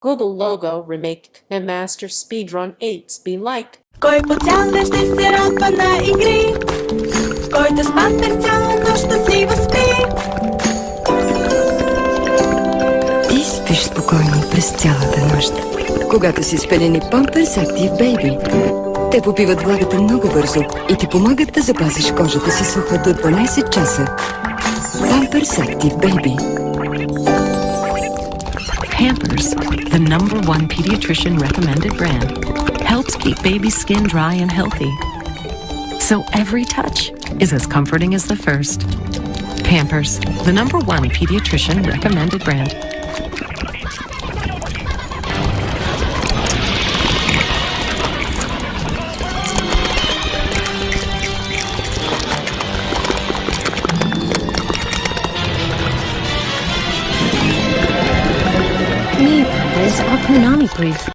Google logo remake and master speedrun 8 be liked. Кой потягне, ще се радва на игри, който с пампер цяла нощ щастливо спи. Ти спиш спокойно през цялата нощ, когато си спелени Pampers Active Baby. Те попиват влагата много бързо и ти помагат да запазиш кожата си суха до 12 часа. Pampers Active Baby. Pampers, the #1 pediatrician recommended brand, helps keep baby's skin dry and healthy. So every touch is as comforting as the first. Pampers, the #1 pediatrician recommended brand. New Pampers are Punani proof.